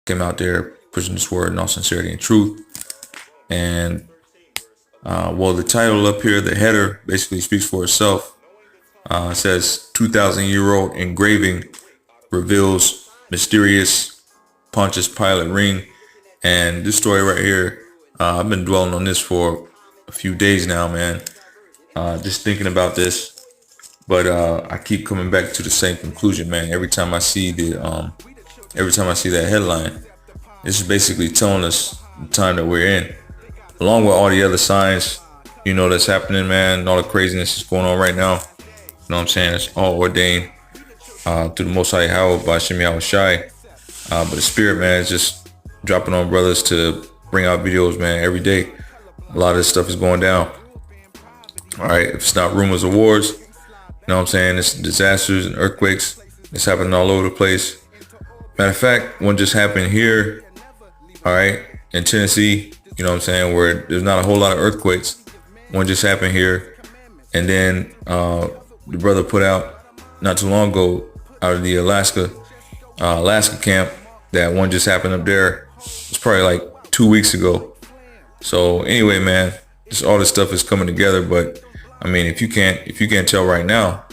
came out there pushing this word in all sincerity and truth. And well, the title up here, the header, basically speaks for itself. It says 2,000-year-old engraving reveals mysterious Pontius Pilate ring. And this story right here, I've been dwelling on this for a few days now, man. Just thinking about this. But I keep coming back to the same conclusion, man. Every time I see that headline, this is basically telling us the time that we're in, along with all the other signs, that's happening, man. And all the craziness that's going on right now. You know what I'm saying? It's all ordained through the Most High Yahawah by Hasham Yahawashi. But the Spirit, man, is just dropping on brothers to bring out videos, man, every day. A lot of this stuff is going down. All right, if it's not rumors of wars, you know what I'm saying? It's disasters and earthquakes. It's happening all over the place. Matter of fact, one just happened here, all right, in Tennessee, you know what I'm saying, where there's not a whole lot of earthquakes. One just happened here. And then the brother put out not too long ago out of the Alaska camp that one just happened up there. It's probably like 2 weeks ago. So anyway, man, all this stuff is coming together. But I mean, if you can't tell right now,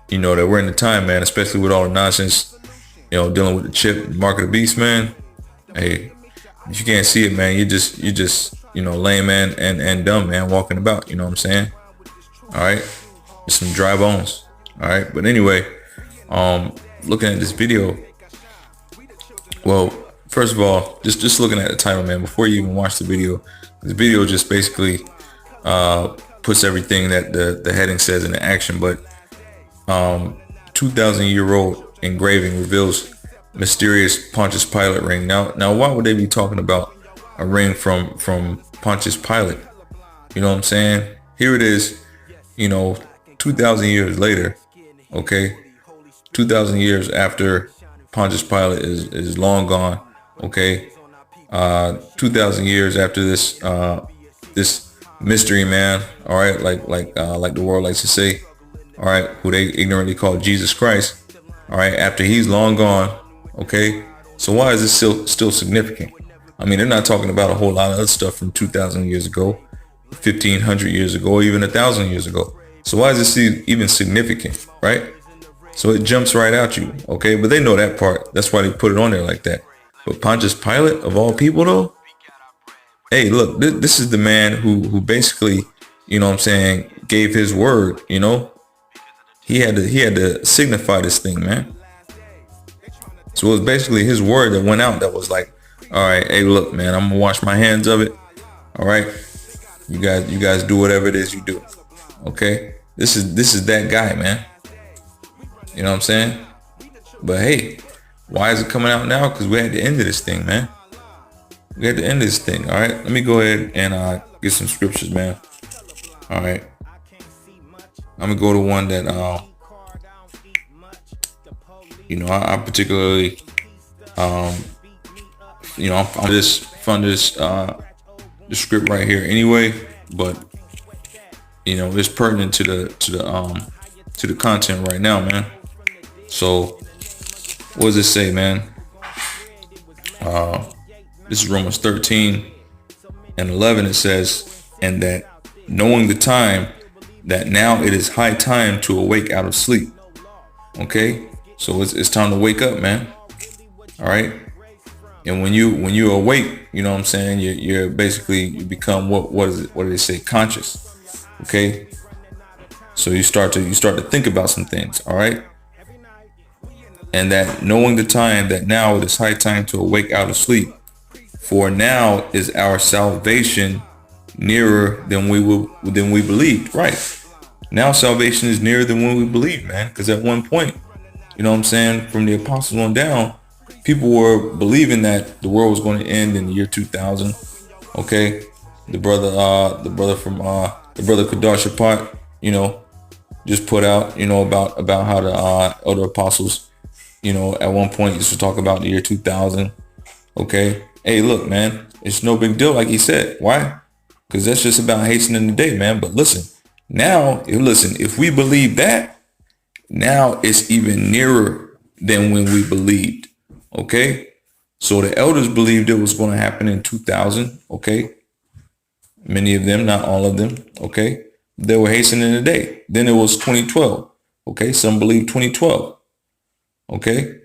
that we're in the time, man, especially with all the nonsense, dealing with the chip, mark of the beast, man. Hey, if you can't see it, man, you're just lame, man, and dumb, man, walking about, you know what I'm saying? All right. Just some dry bones. All right. But anyway, looking at this video, well, first of all, just looking at the title, man, before you even watch the video just basically puts everything that the heading says into action. But 2,000-year-old engraving reveals mysterious Pontius Pilate ring. Now, why would they be talking about a ring from Pontius Pilate? You know what I'm saying? Here it is, 2,000 years later. Okay, 2,000 years after Pontius Pilate is long gone. Okay, 2,000 years after this mystery man. All right, like the world likes to say. All right, who they ignorantly call Jesus Christ. All right, after he's long gone. Okay, so why is this still significant? I mean, they're not talking about a whole lot of other stuff from 2,000 years ago, 1,500 years ago, or even 1,000 years ago. So why is this even significant, right? So it jumps right at you, okay? But they know that part. That's why they put it on there like that. But Pontius Pilate, of all people, though, hey, look, this is the man who basically, gave his word. He had to signify this thing, man. So it was basically his word that went out that was like, all right, hey, look, man, I'm gonna wash my hands of it. All right, you guys do whatever it is you do. Okay, this is that guy, man. You know what I'm saying? But hey, why is it coming out now? Because we're at the end of this thing, man. We're at the end of this thing. All right, let me go ahead and get some scriptures, man. All right, I'm gonna go to one that I particularly I found this the script right here anyway, but it's pertinent to the content right now, man. So what does it say, man? This is Romans 13:11. It says, and that knowing the time, that now it is high time to awake out of sleep. Okay, so it's time to wake up, man. All right, and when you awake, you know what I'm saying, you're basically, you become what do they say, conscious. Okay, so you start to think about some things. All right, and that knowing the time, that now it is high time to awake out of sleep, for now is our salvation nearer than we believed. Right, now salvation is nearer than when we believed, man. Because at one point, you know what I'm saying, from the apostles on down, people were believing that the world was going to end in the year 2000. Okay, the brother Kadosh Pot, just put out, about how the other apostles, at one point used to talk about the year 2000. Okay, hey, look, man, it's no big deal, like he said. Why? Because that's just about hastening the day, man. But listen, if we believe that, now it's even nearer than when we believed. Okay, So the elders believed it was going to happen in 2000. Okay. Many of them, not all of them. Okay. They were hastening the day. Then it was 2012. Okay. Some believe 2012. Okay.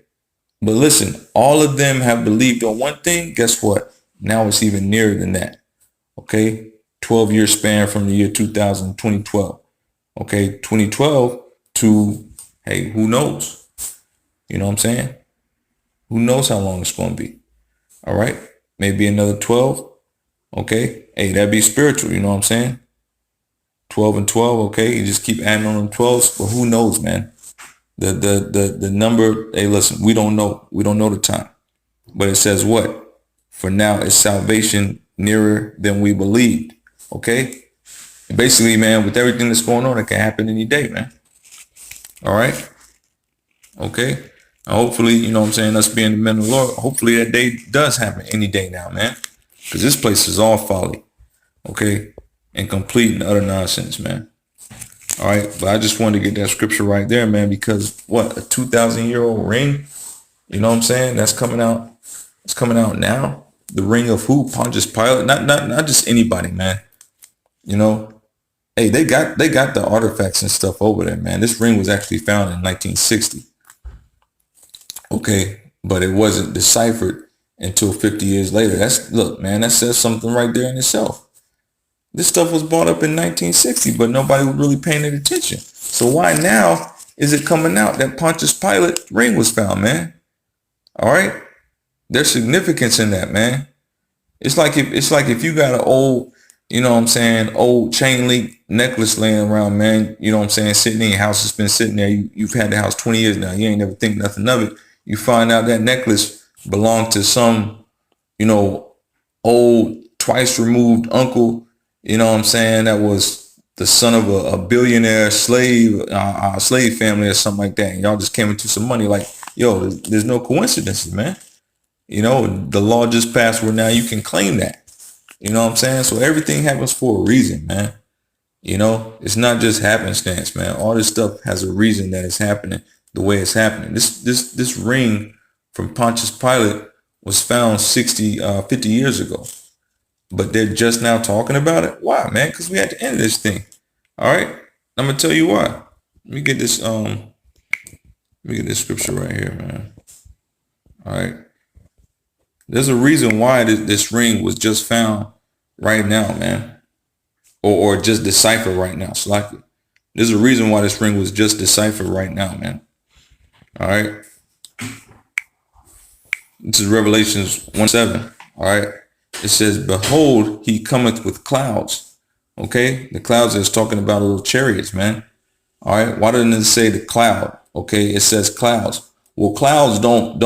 But listen, all of them have believed on one thing. Guess what? Now it's even nearer than that. Okay. 12-year span from the year 2000 to 2012. Okay. 2012 to, hey, who knows? You know what I'm saying? Who knows how long it's going to be? All right. Maybe another 12. Okay. Hey, that'd be spiritual. You know what I'm saying? 12 and 12. Okay. You just keep adding on them 12s. But who knows, man? The number, hey, listen, we don't know. We don't know the time. But it says what? For now is salvation nearer than we believed. Okay. And basically, man, with everything that's going on, it can happen any day, man. All right. Okay. Hopefully, you know what I'm saying, us being the men of the Lord, hopefully that day does happen any day now, man. Because this place is all folly. Okay. And complete and utter nonsense, man. All right. But I just wanted to get that scripture right there, man, because what? A 2,000-year-old ring? You know what I'm saying? That's coming out. It's coming out now. The ring of who? Pontius Pilate. Not just anybody, man. You know, hey, they got the artifacts and stuff over there, man. This ring was actually found in 1960. Okay, but it wasn't deciphered until 50 years later. Look, man, that says something right there in itself. This stuff was bought up in 1960, but nobody was really paying it attention. So why now is it coming out that Pontius Pilate ring was found, man? All right, there's significance in that, man. It's like if you got an old, you know what I'm saying, old chain link necklace laying around, man. You know what I'm saying, sitting in your house, it's been sitting there. You've had the house 20 years now. You ain't never think nothing of it. You find out that necklace belonged to some, you know, old twice removed uncle, you know what I'm saying, that was the son of a billionaire slave family or something like that. And y'all just came into some money. Like, yo, there's no coincidences, man. You know, the law just passed where now you can claim that. You know what I'm saying? So everything happens for a reason, man. You know, it's not just happenstance, man. All this stuff has a reason that it's happening the way it's happening. This ring from Pontius Pilate was found 50 years ago. But they're just now talking about it. Why, man? Because we had to end this thing. All right. I'm gonna tell you why. Let me get this scripture right here, man. All right. There's a reason why this ring was just found right now, man. Or just deciphered right now. So like, there's a reason why this ring was just deciphered right now, man. All right. This is Revelations 1:7. All right. It says, behold, he cometh with clouds. Okay. The clouds is talking about little chariots, man. All right. Why doesn't it say the cloud? Okay. It says clouds. Well, clouds don't,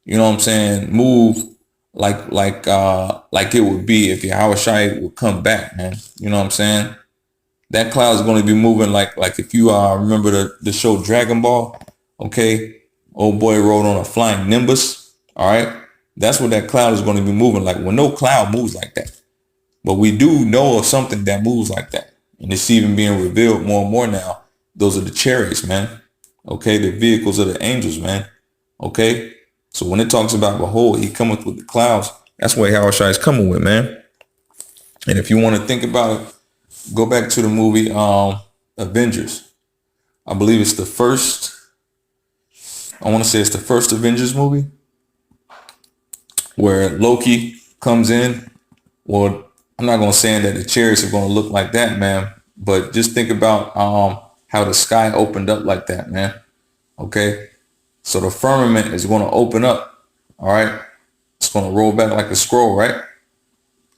you know what I'm saying, move like it would be if Yahawashi would come back, man. You know what I'm saying? That cloud is going to be moving like if you remember the show Dragon Ball. Okay. Old boy rode on a flying Nimbus. All right. That's what that cloud is going to be moving like. Well, no cloud moves like that. But we do know of something that moves like that. And it's even being revealed more and more now. Those are the chariots, man. Okay. The vehicles of the angels, man. Okay. So when it talks about, behold, he cometh with the clouds, that's what Yahawashi is coming with, man. And if you want to think about it, go back to the movie Avengers. I believe it's the first. I want to say it's the first Avengers movie where Loki comes in. Well, I'm not going to say that the chariots are going to look like that, man. But just think about how the sky opened up like that, man. Okay. So the firmament is going to open up. All right. It's going to roll back like a scroll, right?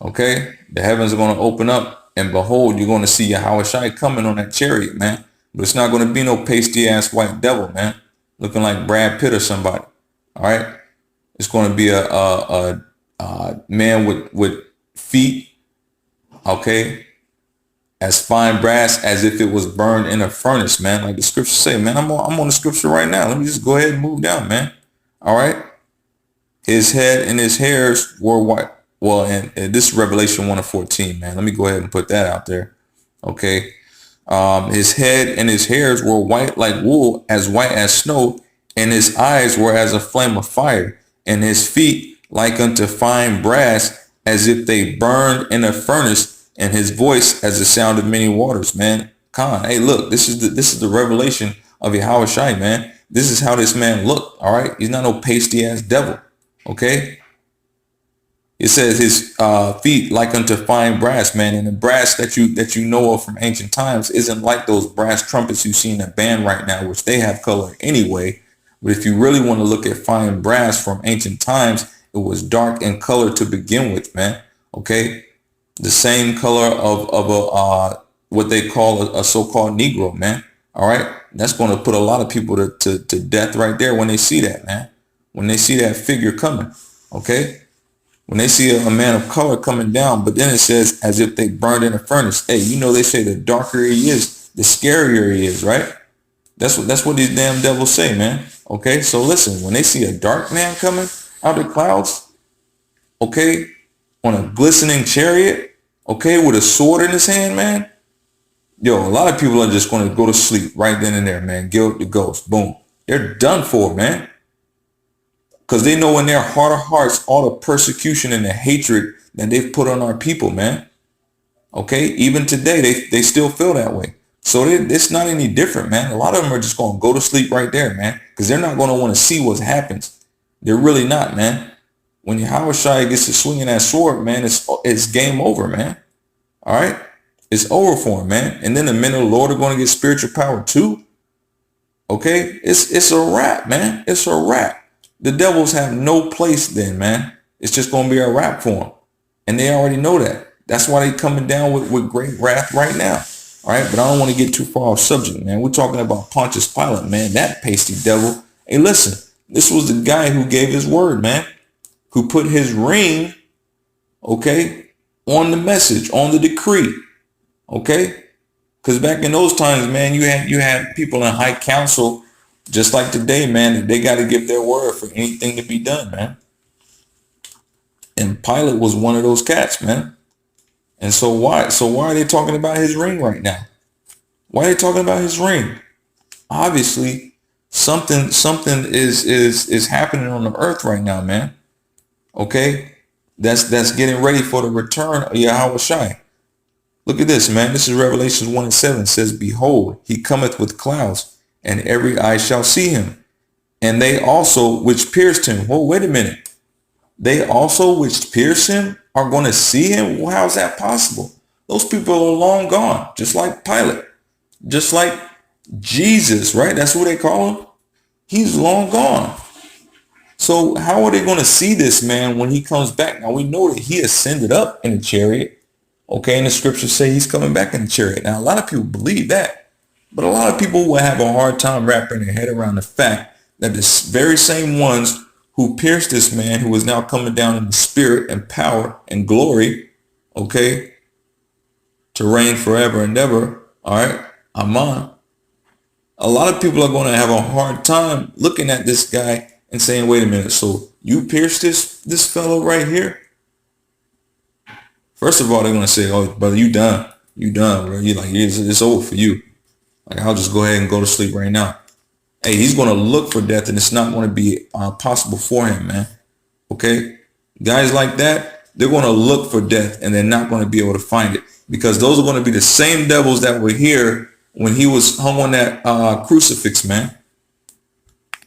Okay. The heavens are going to open up, and behold, you're going to see Yahawashi coming on that chariot, man. But it's not going to be no pasty ass white devil, man, looking like Brad Pitt or somebody. All right. It's going to be a man with feet, okay, as fine brass as if it was burned in a furnace, man. Like the scripture say, man. I'm on the scripture right now. Let me just go ahead and move down, man. All right. His head and his hairs were white. Well, and this is Revelation 1:14, man. Let me go ahead and put that out there. Okay. His head and his hairs were white like wool, as white as snow, and his eyes were as a flame of fire, and his feet like unto fine brass, as if they burned in a furnace, and his voice as the sound of many waters. Man, Khan, hey, look, this is the revelation of Yahawashi, man. This is how this man looked. All right, he's not no pasty ass devil. Okay. It says his feet like unto fine brass, man, and the brass that you know of from ancient times isn't like those brass trumpets you see in a band right now, which they have color anyway. But if you really want to look at fine brass from ancient times, it was dark in color to begin with, man. Okay, the same color of a what they call a so-called Negro, man. All right, that's going to put a lot of people to death right there when they see that, man. When they see that figure coming, okay. When they see a man of color coming down, but then it says as if they burned in a furnace. Hey, you know they say the darker he is, the scarier he is, right? That's what these damn devils say, man. Okay, so listen, when they see a dark man coming out of the clouds, okay, on a glistening chariot, okay, with a sword in his hand, man, yo, a lot of people are just going to go to sleep right then and there, man. Guilt the ghost, boom. They're done for, man. Because they know in their heart of hearts all the persecution and the hatred that they've put on our people, man. Okay, even today, they still feel that way. So it's not any different, man. A lot of them are just going to go to sleep right there, man, because they're not going to want to see what happens. They're really not, man. When Yahawashi gets to swinging that sword, man, it's game over, man. All right, it's over for him, man. And then the men of the Lord are going to get spiritual power too. Okay, it's a wrap, man. It's a wrap. The devils have no place then, man. It's just going to be a wrap for them. And they already know that. That's why they coming down with great wrath right now. All right, but I don't want to get too far off subject, man. We're talking about Pontius Pilate, man. That pasty devil. Hey, listen, this was the guy who gave his word, man. Who put his ring, okay, on the message, on the decree. Okay? Because back in those times, man, you had people in high council. Just like today, man, they got to give their word for anything to be done, man. And Pilate was one of those cats, man. And so why are they talking about his ring right now? Why are they talking about his ring? Obviously, something is happening on the earth right now, man. Okay? That's getting ready for the return of Yahawashi. Look at this, man. This is Revelation 1:7. It says, behold, he cometh with clouds, and every eye shall see him, and they also which pierced him. Whoa, wait a minute. They also which pierced him are going to see him? Well, how is that possible? Those people are long gone, just like Pilate, just like Jesus, right? That's what they call him. He's long gone. So how are they going to see this man when he comes back? Now we know that he ascended up in a chariot. Okay, and the scriptures say he's coming back in the chariot. Now a lot of people believe that. But a lot of people will have a hard time wrapping their head around the fact that the very same ones who pierced this man, who is now coming down in the spirit and power and glory, okay, to reign forever and ever, all right, Amen. A lot of people are going to have a hard time looking at this guy and saying, wait a minute, so you pierced this fellow right here? First of all, they're going to say, oh, brother, you done, bro. You like, it's over for you. Like, I'll just go ahead and go to sleep right now. Hey, he's going to look for death, and it's not going to be possible for him, man. Okay? Guys like that, they're going to look for death, and they're not going to be able to find it, because those are going to be the same devils that were here when he was hung on that crucifix, man.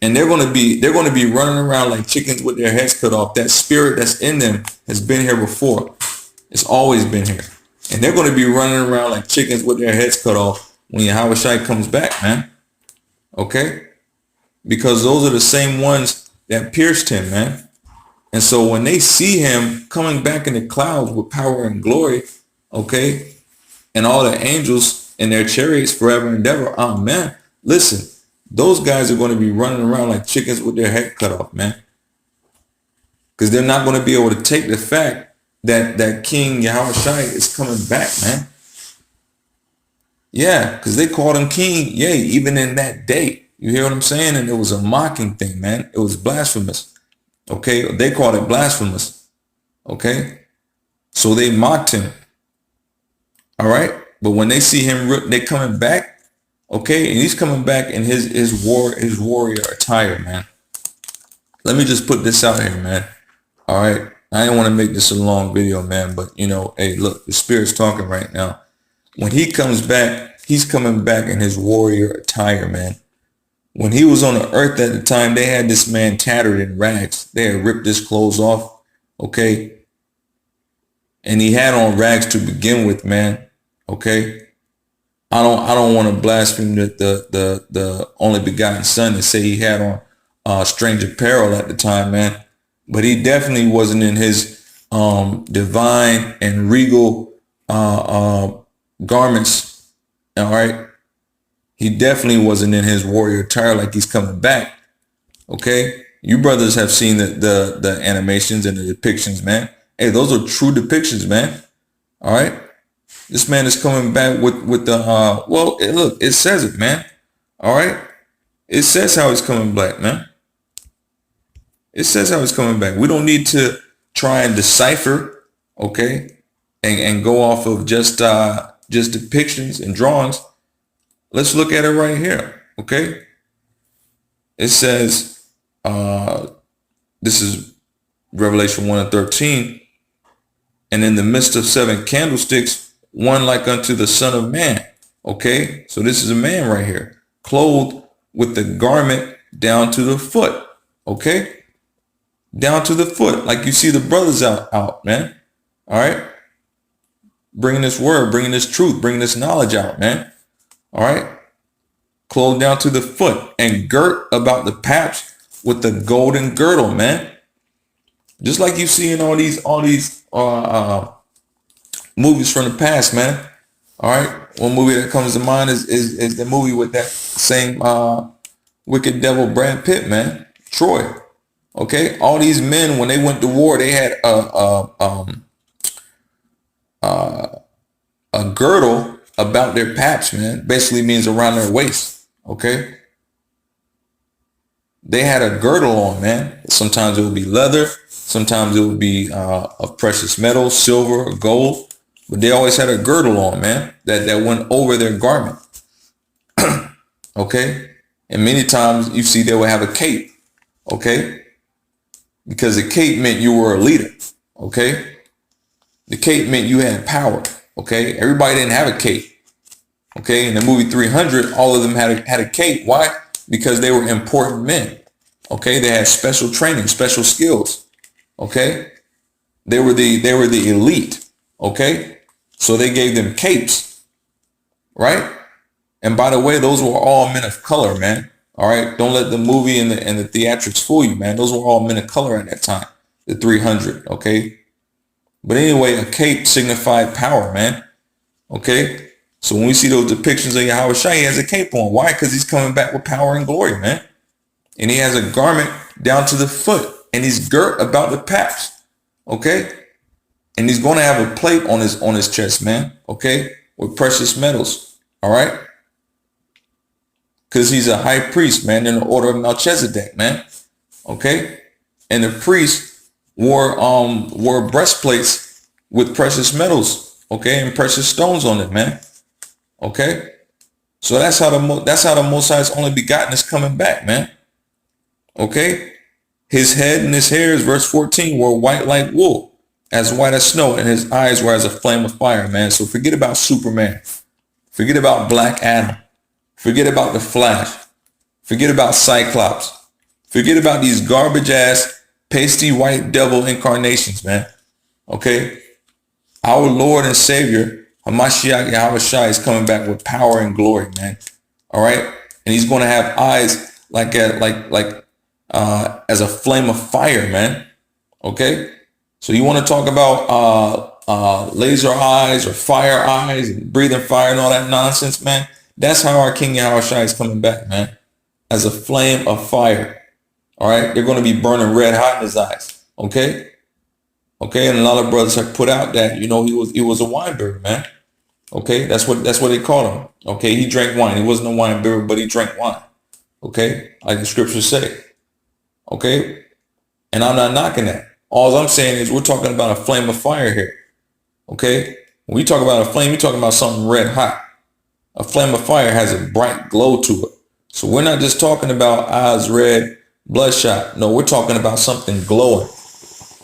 And they're going to be running around like chickens with their heads cut off. That spirit that's in them has been here before. It's always been here. And they're going to be running around like chickens with their heads cut off when Yahawashi comes back, man. Okay? Because those are the same ones that pierced him, man. And so when they see him coming back in the clouds with power and glory, okay, and all the angels in their chariots forever and ever, amen. Listen, those guys are going to be running around like chickens with their head cut off, man. Because they're not going to be able to take the fact that King Yahawashi is coming back, man. Yeah, because they called him king, yay, even in that day. You hear what I'm saying? And it was a mocking thing, man. It was blasphemous. Okay, they called it blasphemous. Okay, so they mocked him. All right, but when they see him, they coming back. Okay, and he's coming back in his warrior attire, man. let me just put this out here, man. All right. I didn't want to make this a long video, man, but hey, look, the Spirit's talking right now. When he comes back, he's coming back in his warrior attire, man. When he was on the earth at the time, they had this man tattered in rags. They had ripped his clothes off, okay? And he had on rags to begin with, man, okay? I don't want to blaspheme the only begotten son and say he had on strange apparel at the time, man. But he definitely wasn't in his divine and regal garments, all right? He definitely wasn't in his warrior attire like he's coming back, okay? You brothers have seen the animations and the depictions, man. Hey, those are true depictions, man, all right? This man is coming back with the, look, it says it, man, all right? It says how he's coming back, man. It says how he's coming back. We don't need to try and decipher, okay, and go off of just depictions and drawings. Let's look at it right here, okay? It says, this is Revelation 1:13, and in the midst of 7 candlesticks, one like unto the Son of Man, okay? So this is a man right here, clothed with the garment down to the foot, okay? Down to the foot, like you see the brothers out, man, all right? Bringing this word, bringing this truth, bringing this knowledge out, man. All right, clothed down to the foot and girt about the paps with the golden girdle, man. Just like you see in all these movies from the past, man. All right, one movie that comes to mind is the movie with that same wicked devil Brad Pitt, man, Troy. Okay, all these men when they went to war, they had a girdle about their paps, man. Basically means around their waist, okay? They had a girdle on, man. Sometimes it would be leather. Sometimes it would be of precious metal, silver, or gold. But they always had a girdle on, man, that went over their garment, okay? And many times you see they would have a cape, okay? Because the cape meant you were a leader, okay? The cape meant you had power. Okay, everybody didn't have a cape. Okay, in the movie 300, all of them had a cape. Why? Because they were important men. Okay, they had special training, special skills. Okay, they were the elite. Okay, so they gave them capes, right? And by the way, those were all men of color, man. All right, don't let the movie and the theatrics fool you, man. Those were all men of color at that time, the 300. Okay. But anyway, a cape signified power, man. Okay? So when we see those depictions of Yahawashi, he has a cape on. Why? Because he's coming back with power and glory, man. And he has a garment down to the foot. And he's girt about the paps. Okay? And he's going to have a plate on his chest, man. Okay? With precious metals. All right? Because he's a high priest, man, in the order of Melchizedek, man. Okay? And the priest wore breastplates with precious metals, okay, and precious stones on it, man. Okay, so that's how the Most High's only begotten is coming back, man. Okay, his head and his hairs, verse 14, were white like wool, as white as snow, and his eyes were as a flame of fire, man. So forget about Superman, forget about Black Adam, forget about the Flash, forget about Cyclops, forget about these garbage ass pasty white devil incarnations, man. Okay? Our Lord and Savior, Hamashyahch Yahawashi, is coming back with power and glory, man. All right? And he's going to have eyes like as a flame of fire, man. Okay? So you want to talk about laser eyes or fire eyes and breathing fire and all that nonsense, man? That's how our King Yahawashi is coming back, man. As a flame of fire. All right, they're going to be burning red hot in his eyes. Okay, and a lot of brothers have put out that he was a wine bibber, man. Okay, that's what they called him. Okay, he drank wine. He wasn't a wine bibber, but he drank wine. Okay, like the scriptures say. Okay, and I'm not knocking that. All I'm saying is we're talking about a flame of fire here. Okay, when we talk about a flame, we're talking about something red hot. A flame of fire has a bright glow to it. So we're not just talking about eyes red bloodshot. No, we're talking about something glowing.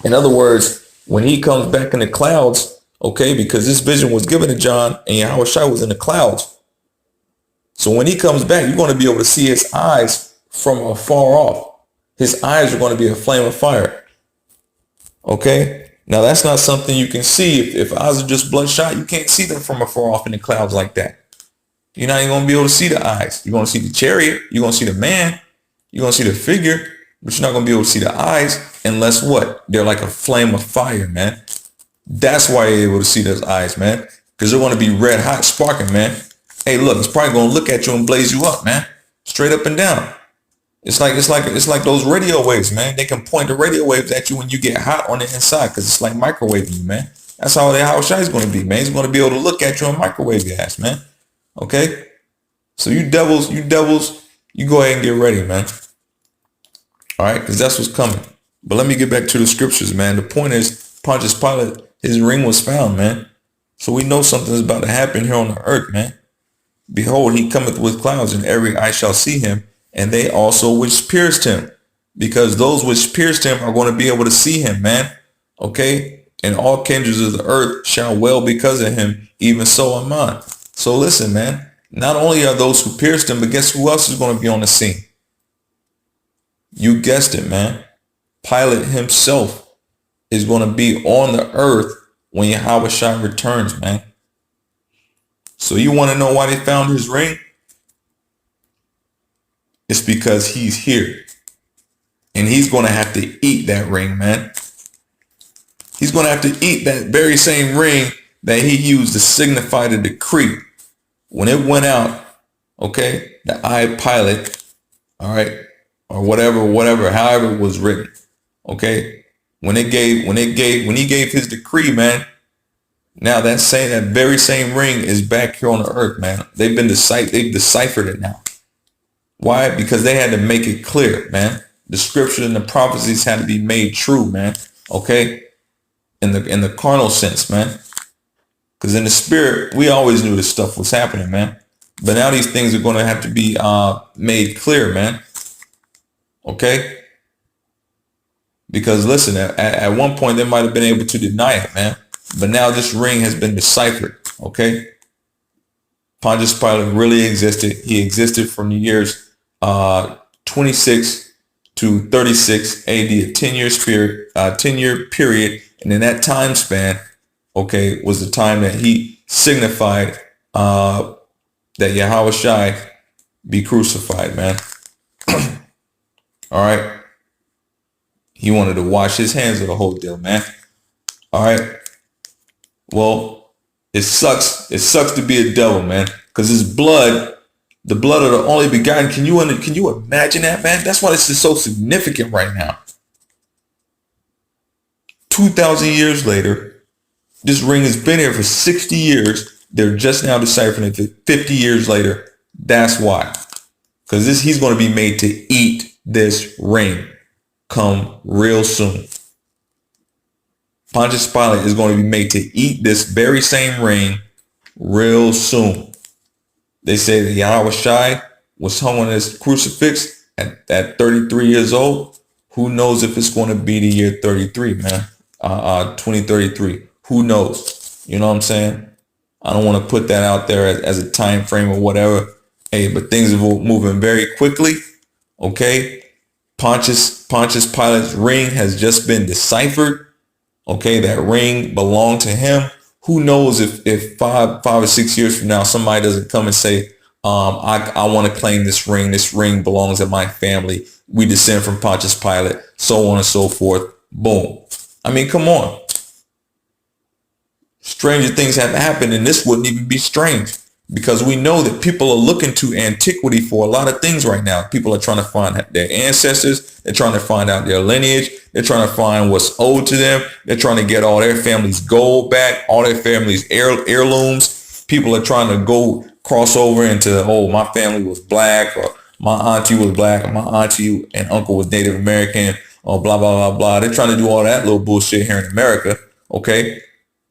In other words, when he comes back in the clouds, okay, because this vision was given to John and Yahawashi was in the clouds. So when he comes back, you're going to be able to see his eyes from afar off. His eyes are going to be a flame of fire. Okay. Now that's not something you can see. If eyes are just bloodshot, you can't see them from afar off in the clouds like that. You're not even going to be able to see the eyes. You're going to see the chariot. You're going to see the man. You're going to see the figure, but you're not going to be able to see the eyes unless what? They're like a flame of fire, man. That's why you're able to see those eyes, man, because they're going to be red hot, sparking, man. Hey, look, it's probably going to look at you and blaze you up, man, straight up and down. It's like those radio waves, man. They can point the radio waves at you when you get hot on the inside because it's like microwaving you, man. That's how the Yahawashi is going to be, man. He's going to be able to look at you and microwave your ass, man. Okay? So you devils, you go ahead and get ready, man. All right? Because that's what's coming. But let me get back to the scriptures, man. The point is, Pontius Pilate, his ring was found, man. So we know something's about to happen here on the earth, man. Behold, he cometh with clouds, and every eye shall see him, and they also which pierced him, because those which pierced him are going to be able to see him, man. Okay? And all kindreds of the earth shall wail because of him, even so am I. So listen, man. Not only are those who pierced him, but guess who else is going to be on the scene? You guessed it, man. Pilate himself is going to be on the earth when Yahawashi returns, man. So you want to know why they found his ring? It's because he's here. And he's going to have to eat that ring, man. He's going to have to eat that very same ring that he used to signify the decree. When it went out, okay, the I Pilate, all right, or whatever, however it was written, okay, when he gave his decree, man, now that very same ring is back here on the earth, man. They've deciphered it now. Why? Because they had to make it clear, man. The scripture and the prophecies had to be made true, man. Okay, in the carnal sense, man. Because in the spirit, we always knew this stuff was happening, man. But now these things are going to have to be made clear, man. Okay? Because listen, at one point, they might have been able to deny it, man. But now this ring has been deciphered, okay? Pontius Pilate really existed. He existed from the years 26 to 36 AD, a 10-year period. And in that time span, okay, was the time that he signified that Yahawashi be crucified, man. All right. He wanted to wash his hands of the whole deal, man. All right. Well, it sucks. It sucks to be a devil, man, because his blood, the blood of the only begotten. Can you imagine that, man? That's why this is so significant right now. 2,000 years later, this ring has been here for 60 years. They're just now deciphering it 50 years later. That's why. Because he's going to be made to eat this ring come real soon. Pontius Pilate is going to be made to eat this very same ring real soon. They say that Yahawashi was hung on this crucifix at 33 years old. Who knows if it's going to be the year 33, man? 2033. Who knows? You know what I'm saying? I don't want to put that out there as a time frame or whatever. Hey, but things are moving very quickly. Okay. Pontius Pilate's ring has just been deciphered. Okay. That ring belonged to him. Who knows if 5 or 6 years from now, somebody doesn't come and say, I want to claim this ring. This ring belongs to my family. We descend from Pontius Pilate, so on and so forth. Boom. I mean, come on. Stranger things have happened, and this wouldn't even be strange because we know that people are looking to antiquity for a lot of things right now. People are trying to find their ancestors. They're trying to find out their lineage. They're trying to find what's owed to them. They're trying to get all their family's gold back, all their family's heirlooms. People are trying to go cross over into, oh, my family was black, or my auntie was black, or my auntie and uncle was Native American, or blah, blah, blah, blah. They're trying to do all that little bullshit here in America, okay?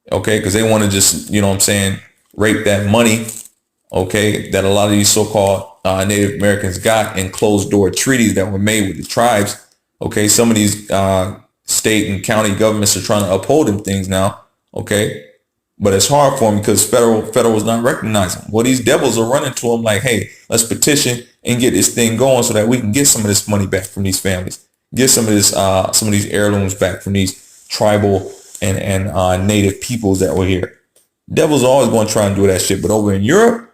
Okay, because they want to just, you know what I'm saying, rape that money, okay, that a lot of these so-called Native Americans got in closed door treaties that were made with the tribes. Okay, some of these state and county governments are trying to uphold them things now. Okay, but it's hard for them because federal is not recognizing. Well, these devils are running to them like, hey, let's petition and get this thing going so that we can get some of this money back from these families, get some of these heirlooms back from these tribal and native peoples that were here. Devils are always going to try and do that shit. But over in Europe,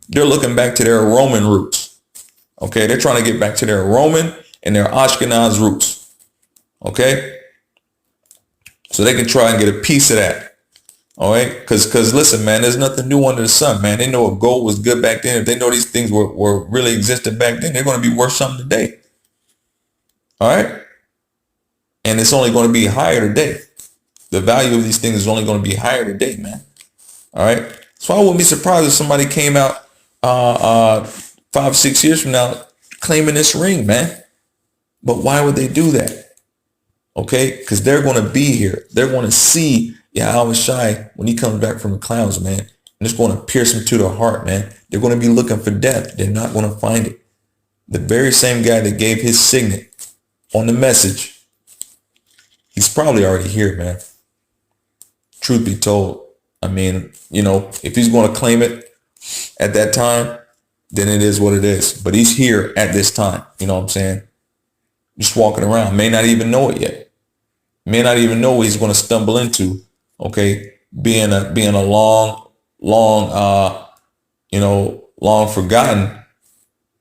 they're looking back to their Roman roots. Okay, they're trying to get back to their Roman and their Ashkenaz roots. Okay, so they can try and get a piece of that. All right, because listen, man, there's nothing new under the sun, man. They know if gold was good back then, if they know these things were really existed back then, they're going to be worth something today. All right, and it's only going to be higher today. The value of these things is only going to be higher today, man. All right, so I wouldn't be surprised if somebody came out 5-6 years from now claiming this ring, man. But why would they do that? Okay, because they're going to be here. They're going to see Yahawashi when he comes back from the clouds, man. And it's going to pierce them to the heart, man. They're going to be looking for death. They're not going to find it. The very same guy that gave his signet on the message, he's probably already here, man. Truth be told. I mean, if he's going to claim it at that time, then it is what it is. But he's here at this time. You know what I'm saying? Just walking around. May not even know it yet. May not even know what he's going to stumble into. Okay. Being a long forgotten,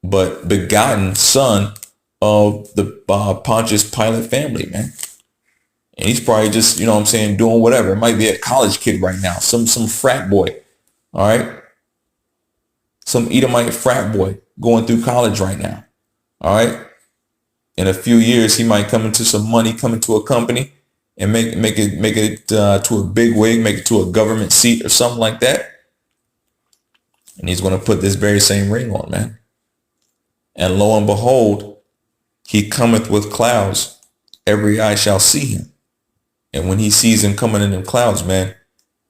but begotten son of the Pontius Pilate family, man. And he's probably just, doing whatever. It might be a college kid right now. Some frat boy. All right. Some Edomite frat boy going through college right now. All right. In a few years, he might come into some money, come into a company and make it to a big wig, make it to a government seat or something like that. And he's going to put this very same ring on, man. And lo and behold, he cometh with clouds. Every eye shall see him. And when he sees him coming in them clouds, man,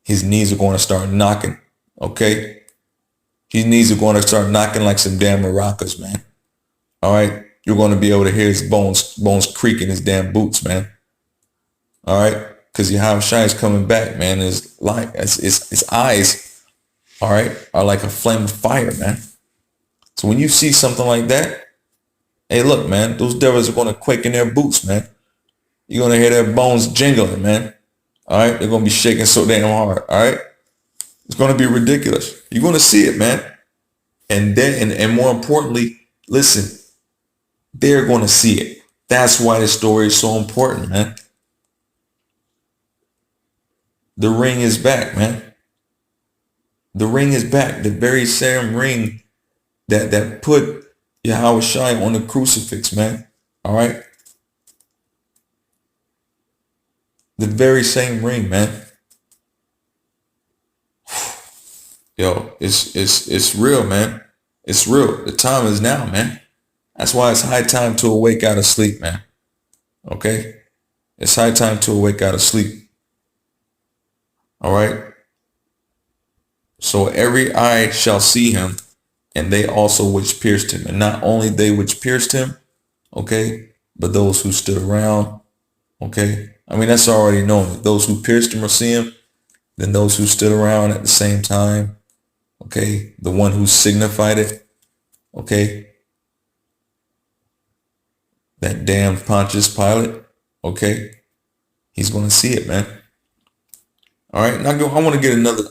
his knees are going to start knocking. Okay. His knees are going to start knocking like some damn maracas, man. All right. You're going to be able to hear his bones creak in his damn boots, man. All right. Because Yahawashi is coming back, man. His eyes, all right, are like a flame of fire, man. So when you see something like that, hey, look, man, those devils are going to quake in their boots, man. You're going to hear their bones jingling, man. All right. They're going to be shaking so damn hard. All right. It's going to be ridiculous. You're going to see it, man. And then, and more importantly, listen, they're going to see it. That's why this story is so important, man. The ring is back, man. The ring is back. The very same ring that put Yahawashi on the crucifix, man. All right. The very same ring, man. Yo, it's real, man. It's real. The time is now, man. That's why it's high time to awake out of sleep, man. Okay? It's high time to awake out of sleep. All right? So every eye shall see him, and they also which pierced him. And not only they which pierced him, okay, but those who stood around, okay? I mean, that's already known. Those who pierced him will see him, then those who stood around at the same time, okay? The one who signified it, okay? That damn Pontius Pilate, okay? He's going to see it, man. All right, now I want to get another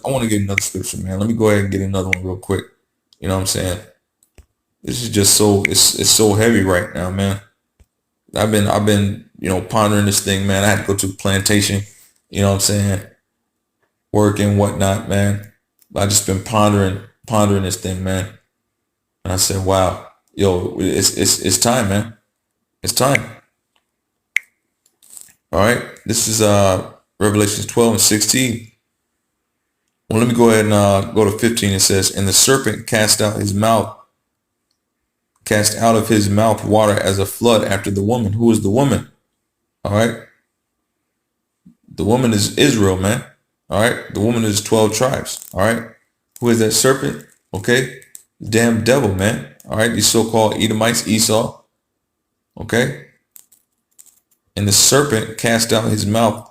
scripture, man. Let me go ahead and get another one real quick. You know what I'm saying? This is just it's so heavy right now, man. I've been, pondering this thing, man. I had to go to the plantation, you know what I'm saying? Work and whatnot, man. I just been pondering this thing, man. And I said, wow, yo, it's time, man. It's time. All right. This is Revelations 12 and 16. Well, let me go ahead and go to 15. It says, and the serpent cast out of his mouth water as a flood after the woman. Who is the woman? All right. The woman is Israel, man. All right. The woman is 12 tribes. All right. Who is that serpent? Okay. Damn devil, man. All right, these so-called Edomites, Esau. Okay. And the serpent cast out of his mouth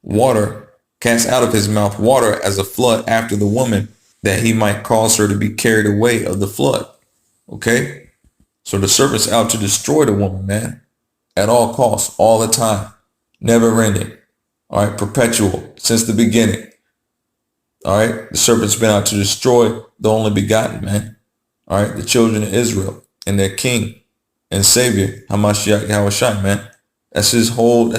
water as a flood after the woman, that he might cause her to be carried away of the flood. Okay. So the serpent's out to destroy the woman, man, at all costs, all the time, never ending. All right. Perpetual since the beginning. All right. The serpent's been out to destroy the only begotten, man. All right. The children of Israel and their king and savior, Hamashyahch, Yahawashi, man. That's his whole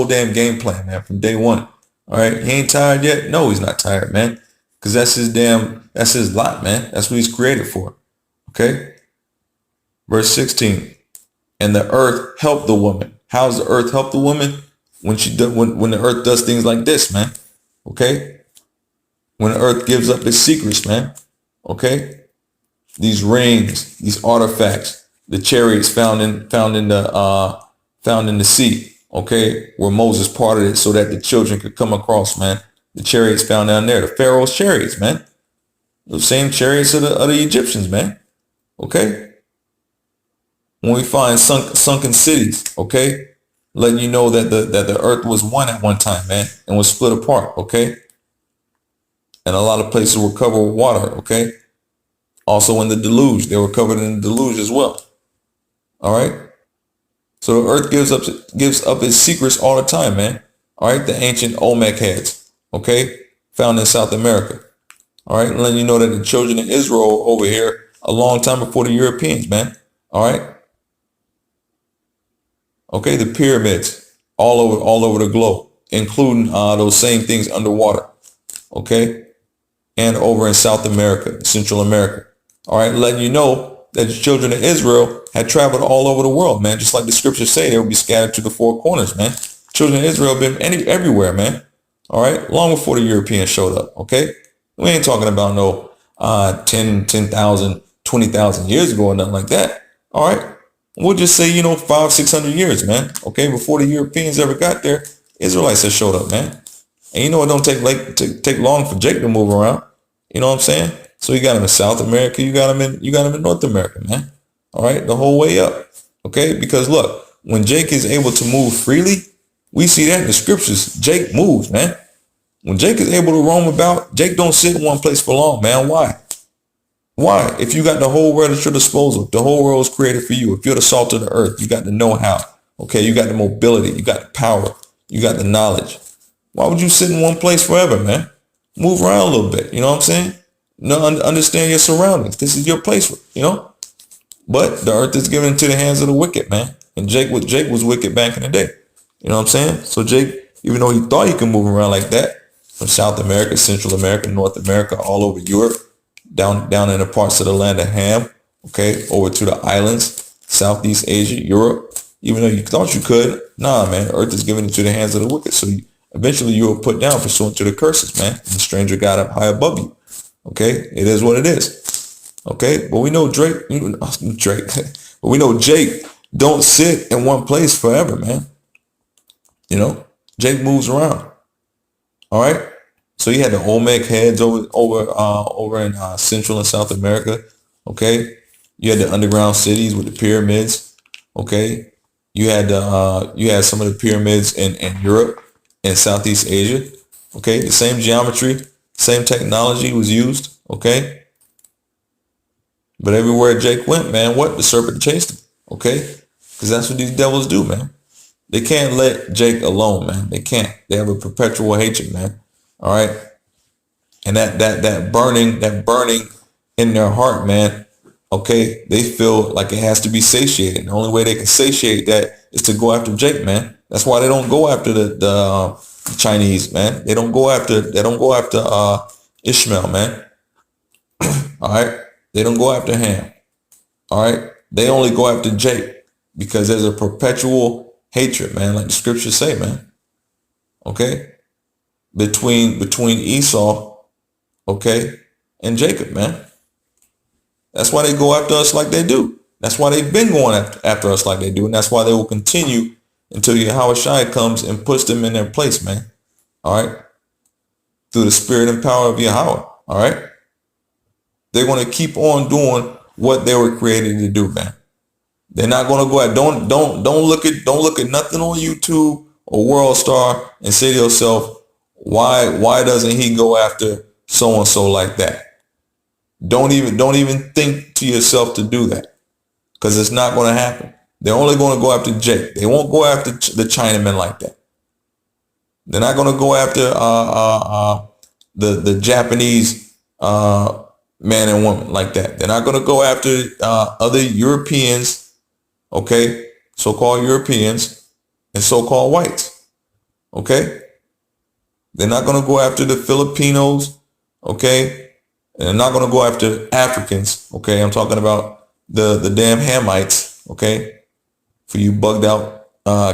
damn game plan, man, from day one. All right. He ain't tired yet. No, he's not tired, man. Cause that's his lot, man. That's what he's created for. Okay. Verse 16. And the earth helped the woman. How's the earth help the woman? When the earth does things like this, man. Okay. When the earth gives up its secrets, man. Okay. These rings, these artifacts, the chariots found in the sea. Okay. Where Moses parted it so that the children could come across, man. The chariots found down there, the Pharaoh's chariots, man. The same chariots of the Egyptians, man. Okay. When we find sunken cities, okay, letting you know that the earth was one at one time, man, and was split apart, okay. And a lot of places were covered with water, okay. Also in the deluge, they were covered in the deluge as well. All right. So the earth gives up its secrets all the time, man. All right. The ancient Olmec heads, okay, found in South America. All right. Letting you know that the children of Israel over here a long time before the Europeans, man. All right. Okay. The pyramids all over the globe, including those same things underwater. Okay. And over in South America, Central America. All right. Letting you know that the children of Israel had traveled all over the world, man. Just like the scriptures say, they would be scattered to the four corners, man. Children of Israel have been everywhere, man. All right. Long before the Europeans showed up. Okay. We ain't talking about no 10,000, 20,000 years ago or nothing like that. All right. We'll just say, 500-600 years, man. Okay. Before the Europeans ever got there, Israelites have showed up, man. And it don't take long for Jake to move around. You know what I'm saying? So you got him in South America, you got him in North America, man. All right, the whole way up. Okay, because look, when Jake is able to move freely, we see that in the scriptures. Jake moves, man. When Jake is able to roam about, Jake don't sit in one place for long, man. Why? Why? If you got the whole world at your disposal, the whole world is created for you. If you're the salt of the earth, you got the know-how. Okay, you got the mobility, you got the power, you got the knowledge. Why would you sit in one place forever, man? Move around a little bit. You know what I'm saying? No, understand your surroundings. This is your place, But the earth is given into the hands of the wicked, man. And Jake was wicked back in the day. You know what I'm saying? So Jake, even though he thought he could move around like that, from South America, Central America, North America, all over Europe, down in the parts of the land of Ham, okay, over to the islands, Southeast Asia, Europe. Even though you thought you could, nah, man. Earth is given into the hands of the wicked. So eventually you will put down pursuant to the curses, man. And the stranger got up high above you. Okay, it is what it is. Okay, but we know but we know Jake don't sit in one place forever, man. Jake moves around. All right, so you had the Olmec heads over in Central and South America. Okay, you had the underground cities with the pyramids. Okay, you had some of the pyramids in Europe and Southeast Asia. Okay, the same geometry. Same technology was used, okay? But everywhere Jake went, man, the serpent chased him, okay? Because that's what these devils do, man. They can't let Jake alone, man. They can't. They have a perpetual hatred, man. All right? And that burning in their heart, man, okay? They feel like it has to be satiated. And the only way they can satiate that is to go after Jake, man. That's why they don't go after the Chinese, man. They don't go after Ishmael, man. All right. They don't go after Ham. All right. They only go after Jake because there's a perpetual hatred, man, like the scriptures say, man. Okay. Between Esau, okay, and Jacob, man. That's why they go after us like they do. That's why they've been going after us like they do. And that's why they will continue until Yahawashi comes and puts them in their place, man. All right. Through the spirit and power of Yahawah. All right. They're going to keep on doing what they were created to do, man. They're not going to go at don't look at nothing on YouTube or World Star and say to yourself, why doesn't he go after so and so like that? Don't even think to yourself to do that, because it's not going to happen. They're only going to go after Jake. They won't go after the Chinamen like that. They're not going to go after the Japanese man and woman like that. They're not going to go after other Europeans, okay, so-called Europeans and so-called whites, okay. They're not going to go after the Filipinos, okay. And they're not going to go after Africans, okay? I'm talking about the damn Hamites, okay? For you bugged out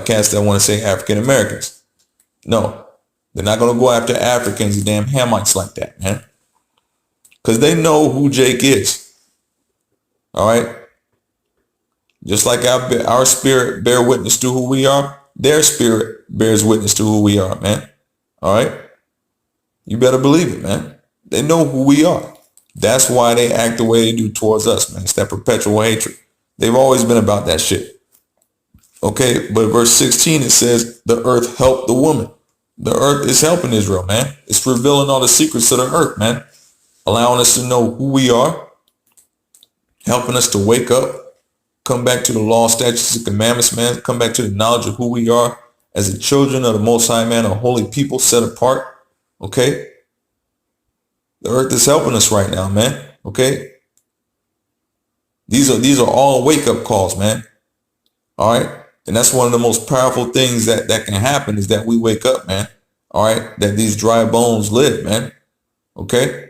cats that want to say African Americans. No, they're not going to go after Africans, the damn Hamites like that, man. Because they know who Jake is, all right? Just like our spirit bear witness to who we are, their spirit bears witness to who we are, man, all right? You better believe it, man. They know who we are. That's why they act the way they do towards us, man. It's that perpetual hatred. They've always been about that shit. Okay, but verse 16, it says, the earth helped the woman. The earth is helping Israel, man. It's revealing all the secrets of the earth, man. Allowing us to know who we are. Helping us to wake up. Come back to the law, statutes, and commandments, man. Come back to the knowledge of who we are as the children of the Most High, man. A holy people set apart. Okay. The earth is helping us right now, man. Okay. These are all wake up calls, man. All right. And that's one of the most powerful things that can happen, is that we wake up, man. All right. That these dry bones live, man. Okay.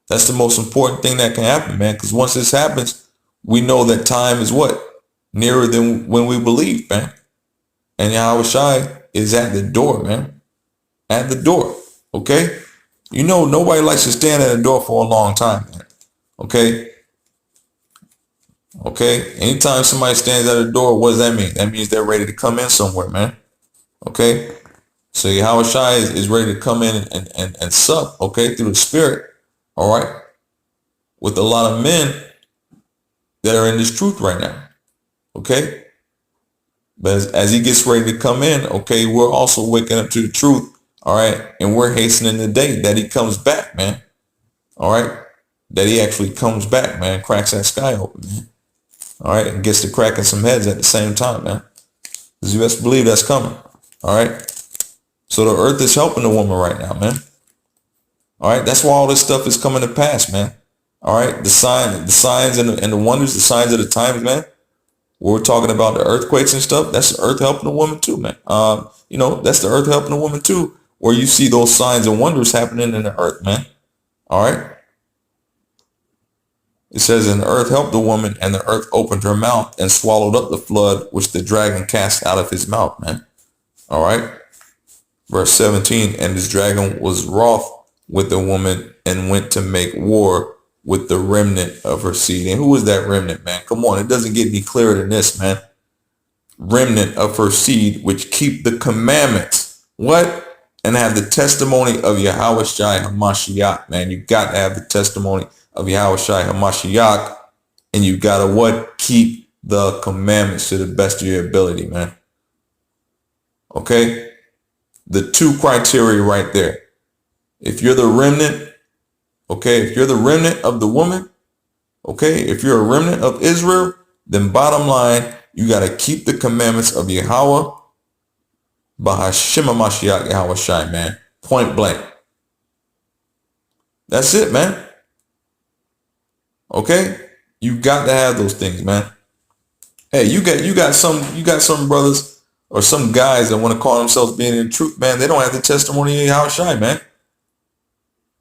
That's the most important thing that can happen, man. Because once this happens, we know that time is what? Nearer than when we believe, man. And Yahawashi is at the door, man. At the door. Okay. You know, nobody likes to stand at the door for a long time, man. Okay. Okay. Anytime somebody stands at the door, what does that mean? That means they're ready to come in somewhere, man. Okay. So Yahawashi is ready to come in and sup, okay, through the spirit. All right. With a lot of men that are in this truth right now. Okay. But as he gets ready to come in, okay, we're also waking up to the truth. All right. And we're hastening the day that he comes back, man. All right. That he actually comes back, man. Cracks that sky open, man. All right. And gets to cracking some heads at the same time, man. Because you best believe that's coming. All right. So the earth is helping the woman right now, man. All right. That's why all this stuff is coming to pass, man. All right. The signs and the wonders, the signs of the times, man. We're talking about the earthquakes and stuff. That's the earth helping the woman too, man. You know, that's the earth helping the woman too, where you see those signs and wonders happening in the earth, man. All right. It says, and the earth helped the woman, and the earth opened her mouth and swallowed up the flood, which the dragon cast out of his mouth, man. All right. Verse 17, and this dragon was wroth with the woman and went to make war with the remnant of her seed. And who is that remnant, man? Come on. It doesn't get any clearer than this, man. Remnant of her seed, which keep the commandments. What? And have the testimony of Yahawashi Hamashyahch, man. You got to have the testimony of Yahawashi Hamashyahch, and you got to what? Keep the commandments to the best of your ability, man. Okay? The two criteria right there. If you're the remnant, okay, if you're the remnant of the woman, okay, if you're a remnant of Israel, then bottom line, you got to keep the commandments of Yahawah, Bahashim Hamashyahch Yahawashi, man. Point blank. That's it, man. Okay? You got to have those things, man. Hey, you got some brothers or some guys that want to call themselves being in truth, man. They don't have the testimony of Yahawashi, man.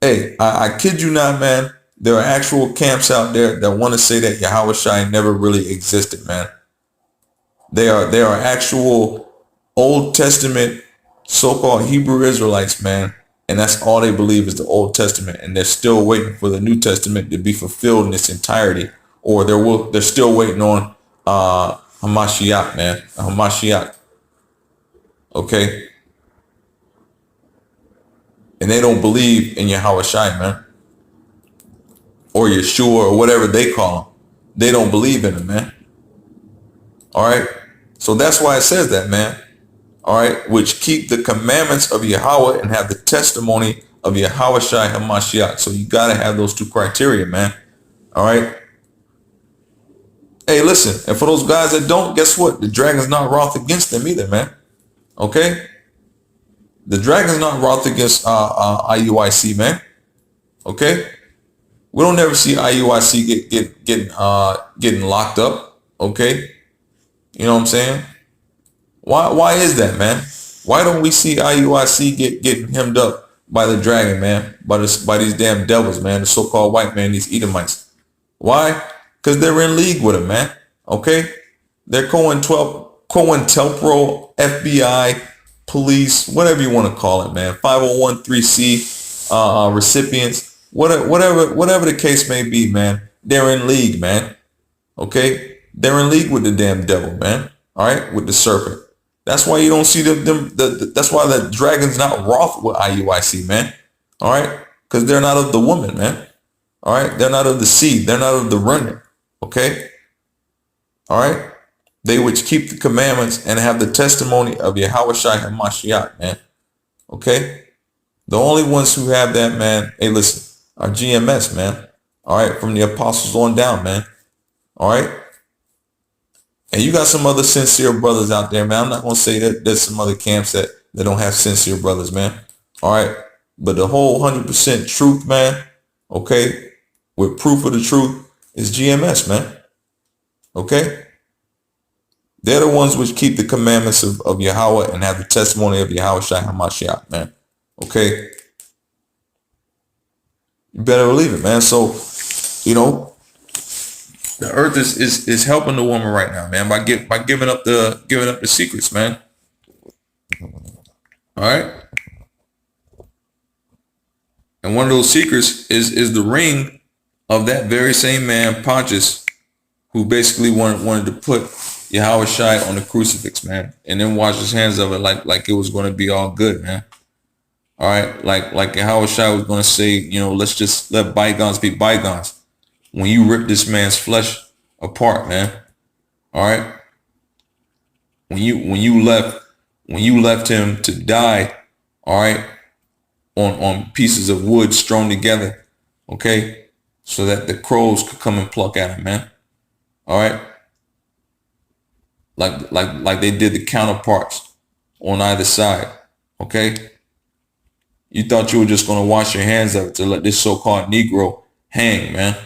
Hey, I kid you not, man. There are actual camps out there that want to say that Yahawashi never really existed, man. They are actual Old Testament so-called Hebrew Israelites, man. And that's all they believe is the Old Testament. And they're still waiting for the New Testament to be fulfilled in its entirety. Or they're still waiting on Hamashyahch, man. Hamashyahch. Okay. And they don't believe in Yahawashi, man. or Yeshua or whatever they call him. They don't believe in him, man. All right. So that's why it says that, man. All right. Which keep the commandments of Yahawah and have the testimony of Yahawashi Hamashyahch. So you got to have those two criteria, man. All right. Hey, listen. And for those guys that don't, guess what? The dragon's not wroth against them either, man. Okay. The dragon's not wroth against IUIC, man. Okay. We don't never see IUIC getting locked up. Okay. You know what I'm saying? Why is that, man? Why don't we see IUIC getting hemmed up by the dragon, man? By these damn devils, man. The so-called white man, these Edomites. Why? Because they're in league with him, man. Okay? They're COINTELPRO, FBI, police, whatever you want to call it, man. 501c recipients, whatever the case may be, man. They're in league, man. Okay? They're in league with the damn devil, man. All right? With the serpent. That's why you don't see that's why the dragon's not wroth with IUIC, man. All right? Because they're not of the woman, man. All right? They're not of the seed. They're not of the remnant. Okay? All right? They which keep the commandments and have the testimony of Yahawashi and Hamashyahch, man. Okay? The only ones who have that, man, hey, listen, are GMS, man. All right? From the apostles on down, man. All right? And you got some other sincere brothers out there, man. I'm not going to say that there's some other camps that don't have sincere brothers, man. All right. But the whole 100% truth, man, okay, with proof of the truth is GMS, man. Okay. They're the ones which keep the commandments of Yahawah and have the testimony of Yahawashi Hamashyahch, man. Okay. You better believe it, man. So, you know, the earth is helping the woman right now, man, by giving up the secrets, man. All right. And one of those secrets is the ring of that very same man, Pontius, who basically wanted to put Yahawashi on the crucifix, man, and then wash his hands of it like it was going to be all good, man. All right. Like Yahawashi was going to say, you know, let's just let bygones be bygones. When you rip this man's flesh apart, man. All right. When you left him to die, all right, on pieces of wood strewn together, okay, so that the crows could come and pluck at him, man. All right. Like they did the counterparts on either side. Okay. You thought you were just gonna wash your hands of it to let this so-called Negro hang, man.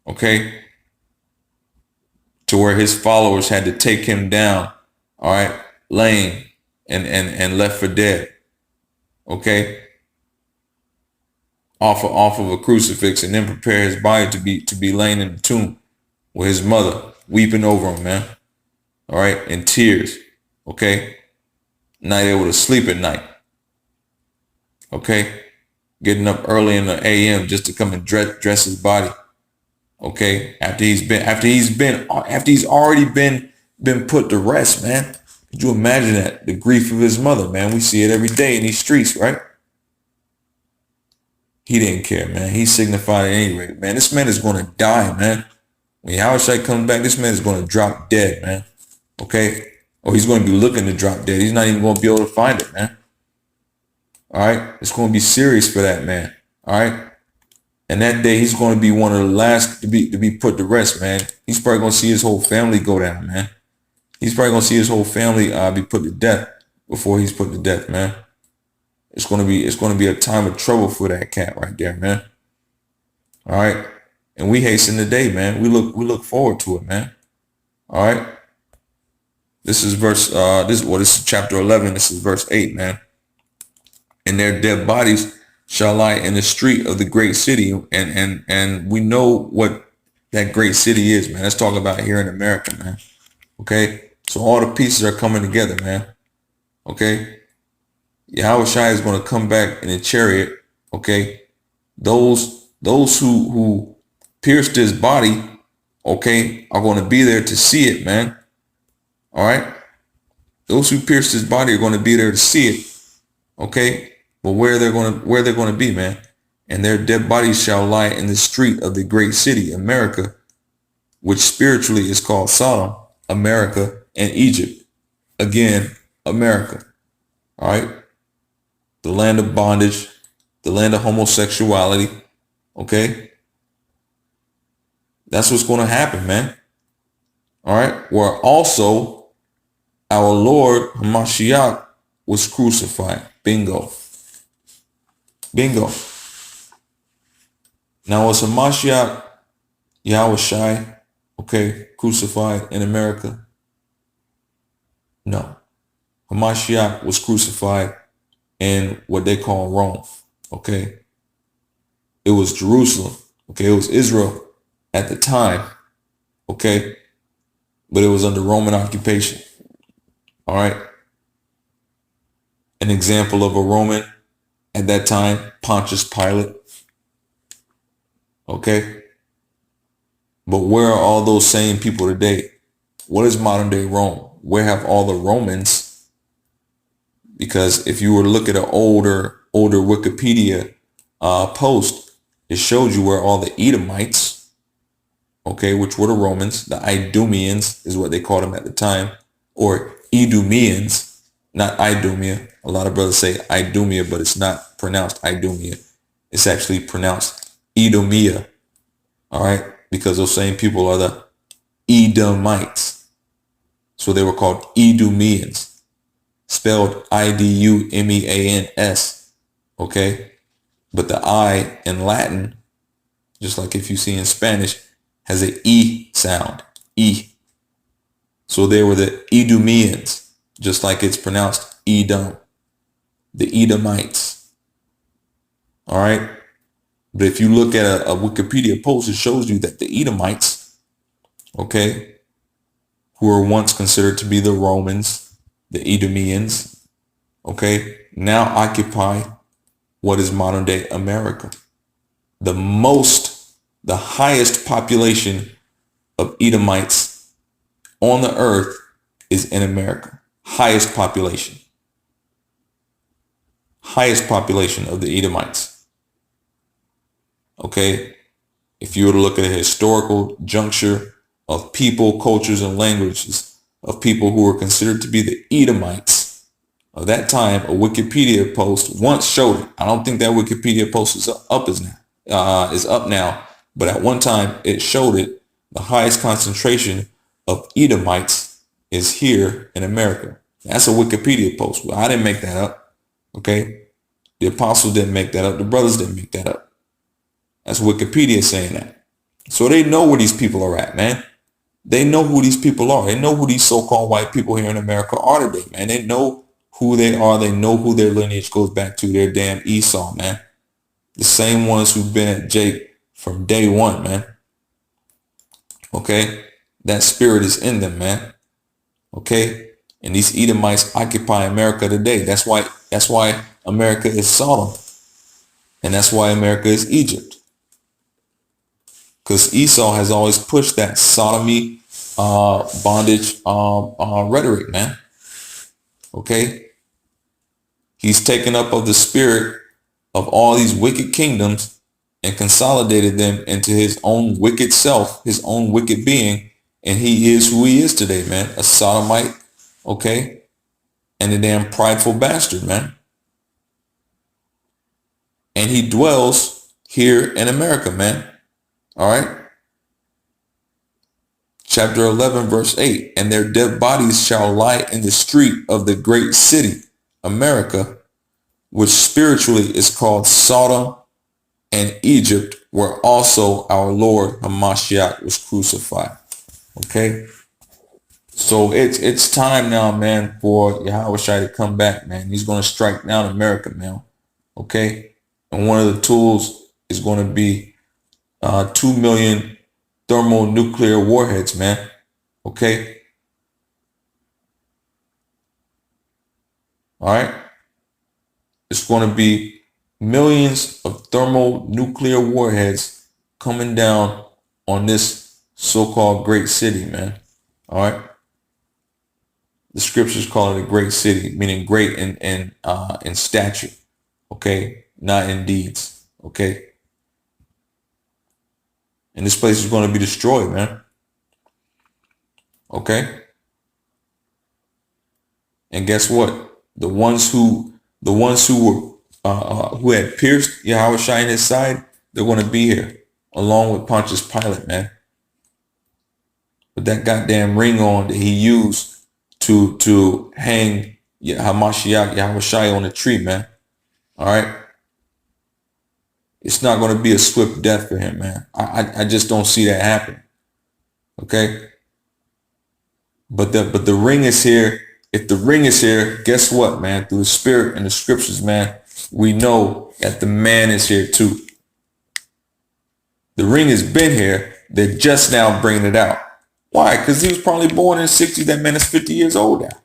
Okay, to where his followers had to take him down, all right, lame and left for dead, okay, off of a crucifix, and then prepare his body to be laying in the tomb with his mother weeping over him, man, all right, in tears, okay, not able to sleep at night, okay, getting up early in the AM just to come and dress his body. Okay, after he's already been put to rest, man. Could you imagine that? The grief of his mother, man. We see it every day in these streets, right? He didn't care, man. He signified at any rate, man. This man is going to die, man. When Yahawashi comes back, this man is going to drop dead, man. Okay, or he's going to be looking to drop dead. He's not even going to be able to find it, man. All right, it's going to be serious for that man. All right. And that day, he's going to be one of the last to be put to rest, man. He's probably going to see his whole family go down, man. He's probably going to see his whole family be put to death before he's put to death, man. It's going to be a time of trouble for that cat right there, man. All right, and we hasten the day, man. We look forward to it, man. All right. This is this is chapter 11. This is verse 8, man. And their dead bodies shall lie in the street of the great city, and we know what that great city is, man. Let's talk about here in America, man. Okay, so all the pieces are coming together, man. Okay, Yahawashi is going to come back in a chariot. Okay, those who pierced his body, okay, are going to be there to see it, man. All right, those who pierced his body are going to be there to see it. Okay. But where they're going to be, man, and their dead bodies shall lie in the street of the great city, America, which spiritually is called Sodom, America, and Egypt. Again, America. All right. The land of bondage, the land of homosexuality. Okay. That's what's going to happen, man. All right. Where also our Lord Hamashyahch was crucified. Bingo. Bingo. Now was Hamashyahch, Yahawashi, okay, crucified in America? No. Hamashyahch was crucified in what they call Rome. Okay. It was Jerusalem. Okay. It was Israel at the time. Okay. But it was under Roman occupation. All right. An example of a Roman at that time, Pontius Pilate. Okay. But where are all those same people today? What is modern day Rome? Where have all the Romans? Because if you were to look at an older Wikipedia post, it showed you where all the Edomites, okay, which were the Romans, the Idumeans is what they called them at the time, or Idumeans, not Idumea. A lot of brothers say Idumea, but it's not pronounced Idumea. It's actually pronounced Idumea. All right, because those same people are the Edomites. So they were called Idumeans, spelled Idumeans. Okay, but the I in Latin, just like if you see in Spanish, has an E sound. E. So they were the Idumeans, just like it's pronounced Edom. The Edomites. All right. But if you look at a Wikipedia post, it shows you that the Edomites, okay, who were once considered to be the Romans, the Idumeans, okay, now occupy what is modern day America. The highest population of Edomites on the earth is in America. Highest population. Highest population of the Edomites. Okay, if you were to look at a historical juncture of people, cultures, and languages of people who were considered to be the Edomites of that time, a Wikipedia post once showed it. I don't think that Wikipedia post is up now, but at one time it showed it. The highest concentration of Edomites is here in America. That's a Wikipedia post. Well, I didn't make that up. Okay, the apostles didn't make that up. The brothers didn't make that up. That's Wikipedia saying that. So they know where these people are at, man. They know who these people are. They know who these so-called white people here in America are today, man. They know who they are. They know who their lineage goes back to. Their damn Esau, man. The same ones who've been at Jake from day one, man. Okay? That spirit is in them, man. Okay? And these Edomites occupy America today. That's why America is Sodom. And that's why America is Egypt. Because Esau has always pushed that sodomy, bondage rhetoric, man. Okay? He's taken up of the spirit of all these wicked kingdoms and consolidated them into his own wicked self, his own wicked being. And he is who he is today, man. A sodomite, okay? And a damn prideful bastard, man. And he dwells here in America, man. All right. Chapter 11, verse 8. And their dead bodies shall lie in the street of the great city, America, which spiritually is called Sodom and Egypt, where also our Lord Hamashyahch was crucified. Okay. So it's time now, man, for Yahawashi to come back, man. He's going to strike down America now. Okay. And one of the tools is going to be 2 million thermonuclear warheads, man. Okay. All right. It's going to be millions of thermonuclear warheads coming down on this so-called great city, man. All right. The scriptures call it a great city, meaning great in stature. Okay. Not in deeds. Okay. And this place is going to be destroyed, man. Okay. And guess what? The ones who were who had pierced Yahawashi in his side, they're going to be here along with Pontius Pilate, man. With that goddamn ring on that he used to hang Hamashyahch, Yahawashi on the tree, man. All right. It's not going to be a swift death for him, man. I just don't see that happen. Okay. But the ring is here. If the ring is here, guess what, man? Through the spirit and the scriptures, man, we know that the man is here too. The ring has been here. They're just now bringing it out. Why? Because he was probably born in the 60s. That man is 50 years old now.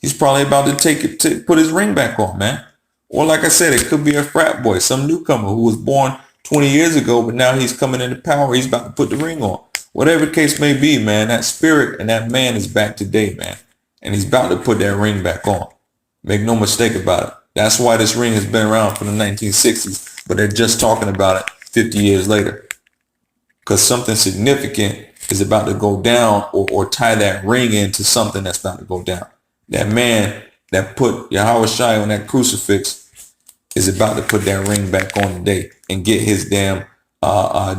He's probably about to put his ring back on, man. Or like I said, it could be a frat boy, some newcomer who was born 20 years ago, but now he's coming into power. He's about to put the ring on. Whatever the case may be, man, that spirit and that man is back today, man. And he's about to put that ring back on. Make no mistake about it. That's why this ring has been around from the 1960s, but they're just talking about it 50 years later. Because something significant is about to go down, or tie that ring into something that's about to go down. That man that put Yahawashi on that crucifix is about to put that ring back on today and get his damn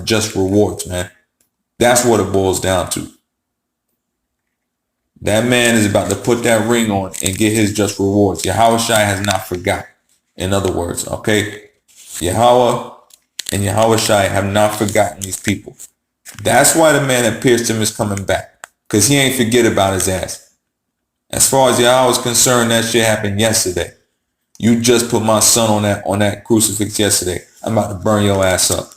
just rewards, man. That's what it boils down to. That man is about to put that ring on and get his just rewards. Yahawashi has not forgot. In other words, okay? Yahawah and Yahawashi have not forgotten these people. That's why the man that pierced him is coming back. Because he ain't forget about his ass. As far as Yahawah is concerned, that shit happened yesterday. You just put my son on that crucifix yesterday. I'm about to burn your ass up.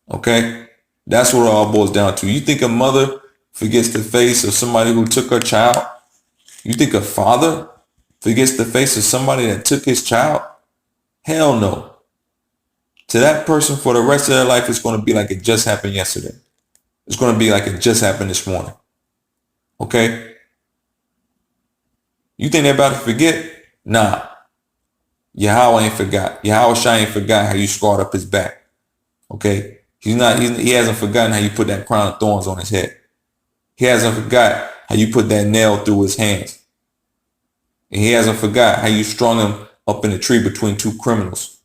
Okay? That's what it all boils down to. You think a mother forgets the face of somebody who took her child? You think a father forgets the face of somebody that took his child? Hell no. To that person, for the rest of their life, it's going to be like it just happened yesterday. It's going to be like it just happened this morning. Okay? You think they're about to forget? Nah. Yahawah ain't forgot. Yahawashi ain't forgot how you scarred up his back. Okay? He hasn't forgotten how you put that crown of thorns on his head. He hasn't forgot how you put that nail through his hands. And he hasn't forgot how you strung him up in a tree between two criminals.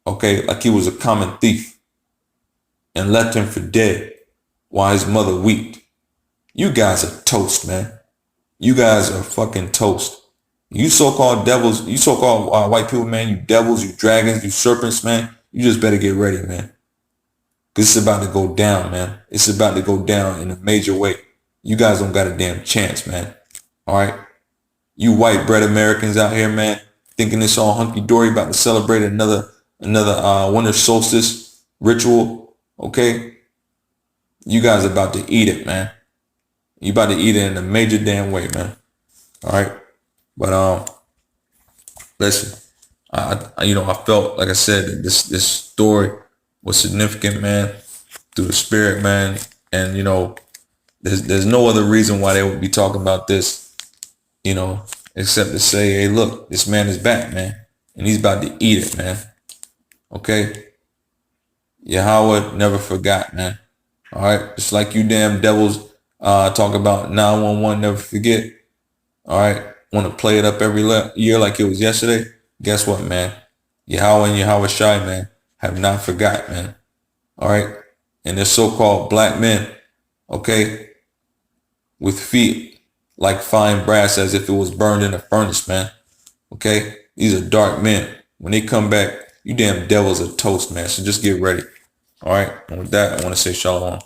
Okay, like he was a common thief. And left him for dead while his mother wept. You guys are toast, man. You guys are fucking toast. You so-called devils, you so-called white people, man, you devils, you dragons, you serpents, man. You just better get ready, man. Because it's about to go down, man. It's about to go down in a major way. You guys don't got a damn chance, man. All right? You white bread Americans out here, man, thinking it's all hunky-dory, about to celebrate another winter solstice ritual, okay? You guys are about to eat it, man. You about to eat it in a major damn way, man. All right? But, listen, I felt, like I said, that this story was significant, man, through the spirit, man. And, there's no other reason why they would be talking about this, except to say, hey, look, this man is back, man. And he's about to eat it, man. Okay? Yahawah never forgot, man. All right? Just like you damn devils talk about 911, never forget. All right? Want to play it up every year like it was yesterday? Guess what, man? Yahawah and Yahawashi, man, have not forgot, man. All right? And they're so-called black men, okay, with feet like fine brass as if it was burned in a furnace, man. Okay? These are dark men. When they come back, you damn devils are toast, man. So just get ready. All right? And with that, I want to say shalom.